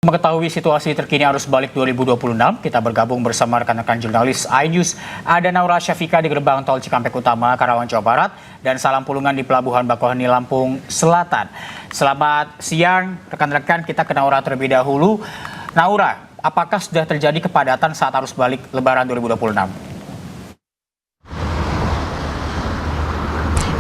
Mengetahui situasi terkini arus balik 2026, kita bergabung bersama rekan-rekan jurnalis iNews. Ada Naura Syafika di gerbang tol Cikampek Utama, Karawang, Jawa Barat, dan Salam Pulungan di Pelabuhan Bakauheni, Lampung Selatan. Selamat siang, rekan-rekan. Kita ke Naura terlebih dahulu. Naura, apakah sudah terjadi kepadatan saat arus balik Lebaran 2026?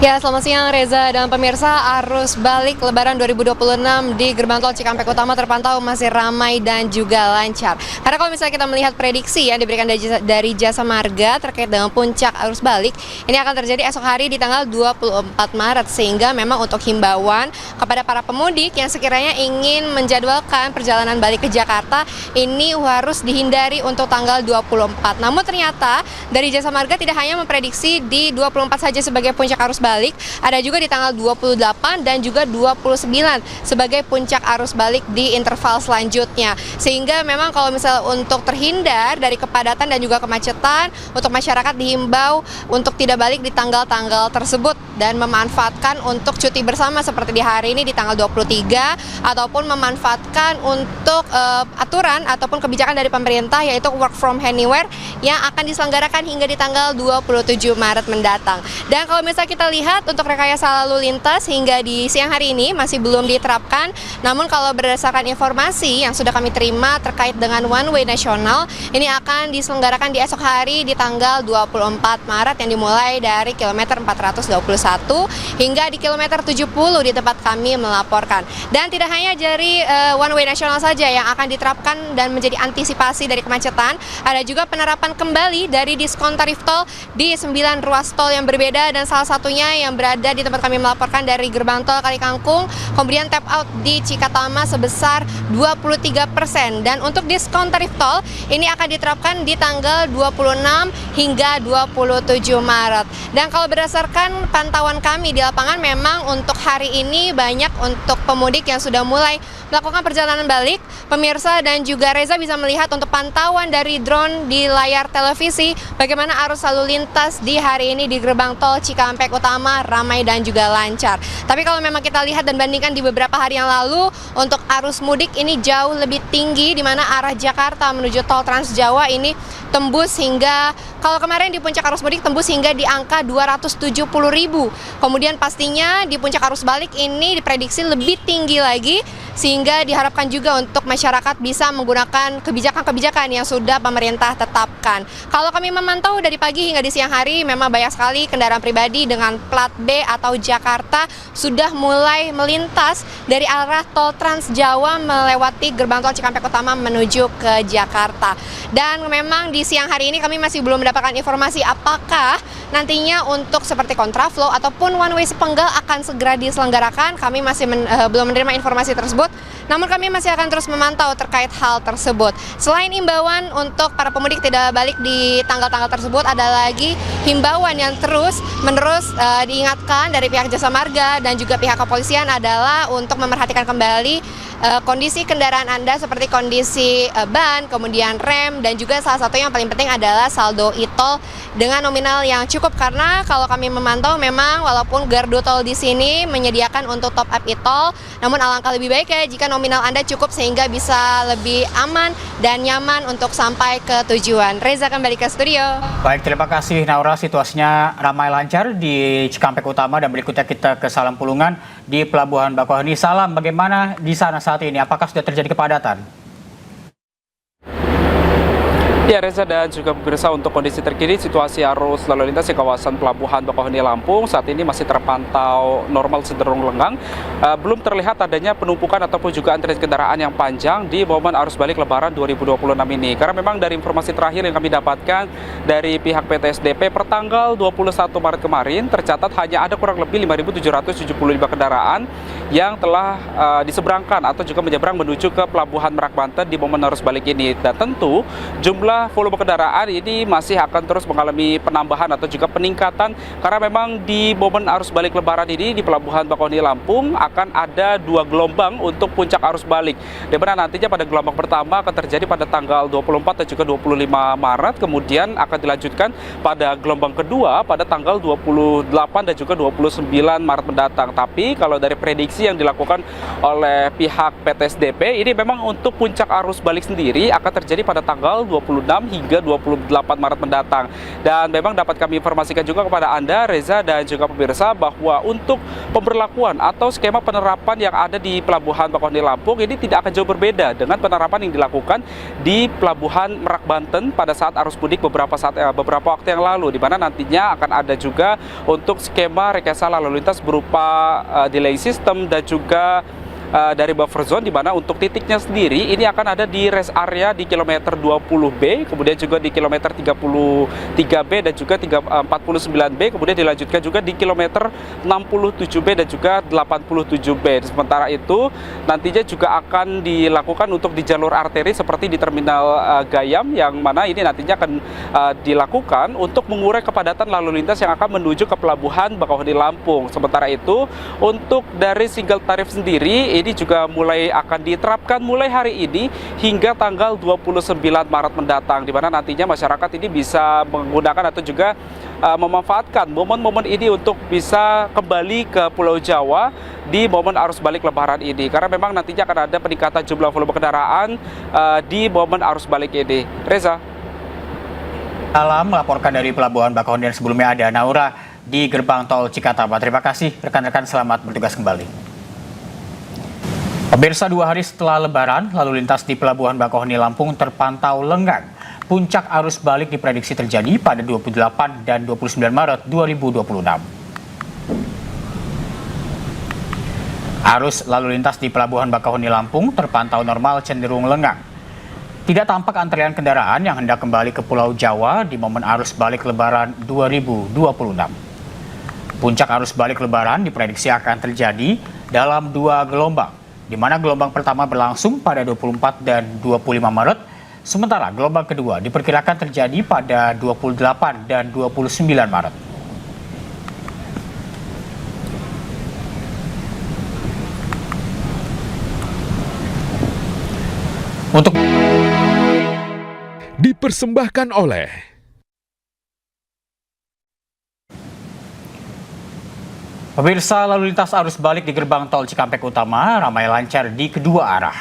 Ya, selamat siang Reza dan pemirsa. Arus balik Lebaran 2026 di gerbang tol Cikampek Utama terpantau masih ramai dan juga lancar. Karena kalau misalnya kita melihat prediksi yang diberikan dari Jasa Marga terkait dengan puncak arus balik, ini akan terjadi esok hari di tanggal 24 Maret. Sehingga memang untuk himbauan kepada para pemudik yang sekiranya ingin menjadwalkan perjalanan balik ke Jakarta, ini harus dihindari untuk tanggal 24. Namun ternyata dari Jasa Marga tidak hanya memprediksi di 24 saja sebagai puncak arus balik, ada juga di tanggal 28 dan juga 29 sebagai puncak arus balik di interval selanjutnya. Sehingga memang kalau misalnya untuk terhindar dari kepadatan dan juga kemacetan, untuk masyarakat dihimbau untuk tidak balik di tanggal-tanggal tersebut dan memanfaatkan untuk cuti bersama seperti di hari ini di tanggal 23, ataupun memanfaatkan untuk aturan ataupun kebijakan dari pemerintah yaitu work from anywhere yang akan diselenggarakan hingga di tanggal 27 Maret mendatang. Dan kalau misalnya kita lihat untuk rekayasa lalu lintas hingga di siang hari ini masih belum diterapkan. Namun kalau berdasarkan informasi yang sudah kami terima terkait dengan one way nasional, ini akan diselenggarakan di esok hari di tanggal 24 Maret yang dimulai dari kilometer 421 hingga di kilometer 70 di tempat kami melaporkan. Dan tidak hanya dari one way nasional saja yang akan diterapkan dan menjadi antisipasi dari kemacetan, ada juga penerapan kembali dari diskon tarif tol di 9 ruas tol yang berbeda, dan salah satunya yang berada di tempat kami melaporkan dari gerbang tol Kalikangkung, kemudian tap out di Cikatama sebesar 23%. Dan untuk diskon tarif tol ini akan diterapkan di tanggal 26 hingga 27 Maret. Dan kalau berdasarkan pantauan kami di lapangan, memang untuk hari ini banyak untuk pemudik yang sudah mulai melakukan perjalanan balik. Pemirsa dan juga Reza bisa melihat untuk pantauan dari drone di layar televisi bagaimana arus lalu lintas di hari ini di gerbang tol Cikampek Utama ramai dan juga lancar. Tapi kalau memang kita lihat dan bandingkan di beberapa hari yang lalu, untuk arus mudik ini jauh lebih tinggi, di mana arah Jakarta menuju tol Trans Jawa ini tembus hingga, kalau kemarin di puncak arus mudik tembus hingga di angka 270.000. Kemudian pastinya di puncak arus balik ini diprediksi lebih tinggi lagi, sehingga diharapkan juga untuk masyarakat bisa menggunakan kebijakan-kebijakan yang sudah pemerintah tetapkan. Kalau kami memantau dari pagi hingga di siang hari, memang banyak sekali kendaraan pribadi dengan plat B atau Jakarta sudah mulai melintas dari arah tol Trans Jawa melewati gerbang tol Cikampek Utama menuju ke Jakarta. Dan memang di siang hari ini kami masih belum mendapatkan informasi apakah nantinya untuk seperti kontraflow ataupun one way sepenggal akan segera diselenggarakan. Kami masih belum menerima informasi tersebut. Namun kami masih akan terus memantau terkait hal tersebut. Selain himbauan untuk para pemudik tidak balik di tanggal-tanggal tersebut, ada lagi himbauan yang terus-menerus diingatkan dari pihak Jasa Marga dan juga pihak kepolisian adalah untuk memerhatikan kembali kondisi kendaraan Anda seperti kondisi ban, kemudian rem, dan juga salah satu yang paling penting adalah saldo e-tol dengan nominal yang cukup. Karena kalau kami memantau memang walaupun gardu tol di sini menyediakan untuk top up e-tol, namun alangkah lebih baik ya jika nominal Anda cukup sehingga bisa lebih aman dan nyaman untuk sampai ke tujuan. Reza, kembali ke studio. Baik, terima kasih Naura. Situasinya ramai lancar di Cikampek Utama, dan berikutnya kita ke Salam Pulungan di Pelabuhan Bakauheni. Salam, bagaimana di sana saat ini? Apakah sudah terjadi kepadatan? Ya Reza dan juga pemirsa, untuk kondisi terkini situasi arus lalu lintas di kawasan Pelabuhan Bakauheni Lampung saat ini masih terpantau normal cenderung lengang. Belum terlihat adanya penumpukan ataupun juga antrian kendaraan yang panjang di momen arus balik Lebaran 2026 ini. Karena memang dari informasi terakhir yang kami dapatkan dari pihak PT SDP per tanggal 21 Maret kemarin tercatat hanya ada kurang lebih 5.775 kendaraan yang telah diseberangkan atau juga menyeberang menuju ke Pelabuhan Merak Banten di momen arus balik ini. Dan tentu jumlah volume kendaraan ini masih akan terus mengalami penambahan atau juga peningkatan, karena memang di momen arus balik Lebaran ini di Pelabuhan Bakauheni Lampung akan ada 2 gelombang untuk puncak arus balik, di mana nantinya pada gelombang pertama akan terjadi pada tanggal 24 dan juga 25 Maret, kemudian akan dilanjutkan pada gelombang kedua pada tanggal 28 dan juga 29 Maret mendatang. Tapi kalau dari prediksi prediksi yang dilakukan oleh pihak PTSDP ini memang untuk puncak arus balik sendiri akan terjadi pada tanggal 26 hingga 28 Maret mendatang. Dan memang dapat kami informasikan juga kepada Anda, Reza dan juga pemirsa, bahwa untuk pemberlakuan atau skema penerapan yang ada di Pelabuhan Bakauheni Lampung ini tidak akan jauh berbeda dengan penerapan yang dilakukan di Pelabuhan Merak Banten pada saat arus mudik beberapa waktu yang lalu, di mana nantinya akan ada juga untuk skema rekayasa lalu lintas berupa delay system dan juga dari buffer zone, di mana untuk titiknya sendiri ini akan ada di rest area di kilometer 20B, kemudian juga di kilometer 33B dan juga 49B, kemudian dilanjutkan juga di kilometer 67B dan juga 87B. Sementara itu nantinya juga akan dilakukan untuk di jalur arteri seperti di Terminal Gayam, yang mana ini nantinya akan dilakukan untuk mengurai kepadatan lalu lintas yang akan menuju ke Pelabuhan Bakauheni Lampung. Sementara itu untuk dari single tarif sendiri ini juga mulai akan diterapkan mulai hari ini hingga tanggal 29 Maret mendatang, di mana nantinya masyarakat ini bisa menggunakan atau juga memanfaatkan momen-momen ini untuk bisa kembali ke Pulau Jawa di momen arus balik Lebaran ini, karena memang nantinya akan ada peningkatan jumlah volume kendaraan di momen arus balik ini. Reza. Alam melaporkan dari Pelabuhan Bakauheni, dan sebelumnya ada Naura di Gerbang Tol Cikatama. Terima kasih rekan-rekan, selamat bertugas kembali. Pemirsa, 2 hari setelah Lebaran, lalu lintas di Pelabuhan Bakauheni Lampung terpantau lengang. Puncak arus balik diprediksi terjadi pada 28 dan 29 Maret 2026. Arus lalu lintas di Pelabuhan Bakauheni Lampung terpantau normal cenderung lengang. Tidak tampak antrean kendaraan yang hendak kembali ke Pulau Jawa di momen arus balik Lebaran 2026. Puncak arus balik Lebaran diprediksi akan terjadi dalam 2 gelombang, di mana gelombang pertama berlangsung pada 24 dan 25 Maret, sementara gelombang kedua diperkirakan terjadi pada 28 dan 29 Maret. Untuk dipersembahkan oleh pemirsa, lalu lintas arus balik di gerbang tol Cikampek Utama ramai lancar di kedua arah.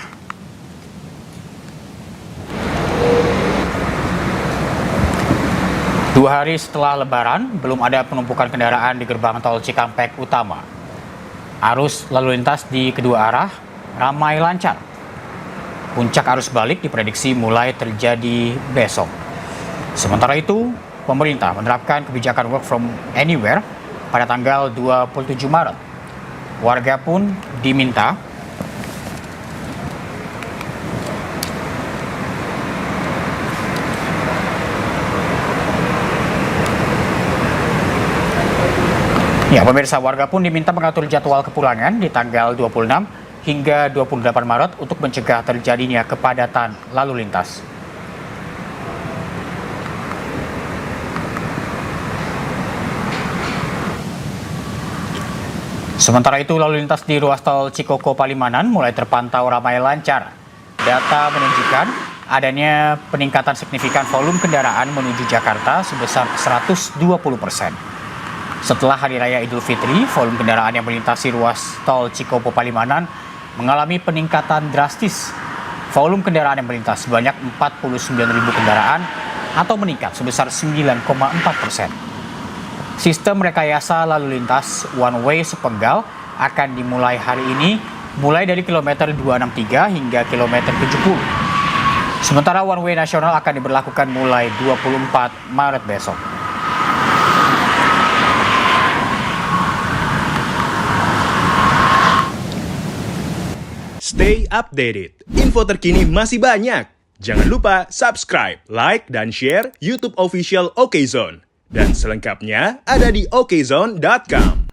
Dua hari setelah Lebaran, belum ada penumpukan kendaraan di gerbang tol Cikampek Utama. Arus lalu lintas di kedua arah ramai lancar. Puncak arus balik diprediksi mulai terjadi besok. Sementara itu, pemerintah menerapkan kebijakan work from anywhere pada tanggal 27 Maret. Warga pun diminta mengatur jadwal kepulangan di tanggal 26 hingga 28 Maret untuk mencegah terjadinya kepadatan lalu lintas. Sementara itu, lalu lintas di ruas tol Cikoko Palimanan mulai terpantau ramai lancar. Data menunjukkan adanya peningkatan signifikan volume kendaraan menuju Jakarta sebesar 120%. Setelah Hari Raya Idul Fitri, volume kendaraan yang melintasi ruas tol Cikoko Palimanan mengalami peningkatan drastis. Volume kendaraan yang melintas sebanyak 49.000 kendaraan atau meningkat sebesar 9,4%. Sistem rekayasa lalu lintas one way sepenggal akan dimulai hari ini, mulai dari kilometer 263 hingga kilometer 70. Sementara one way nasional akan diberlakukan mulai 24 Maret besok. Stay updated. Info terkini masih banyak. Jangan lupa subscribe, like, dan share YouTube official OKZone. Dan selengkapnya ada di okezone.com.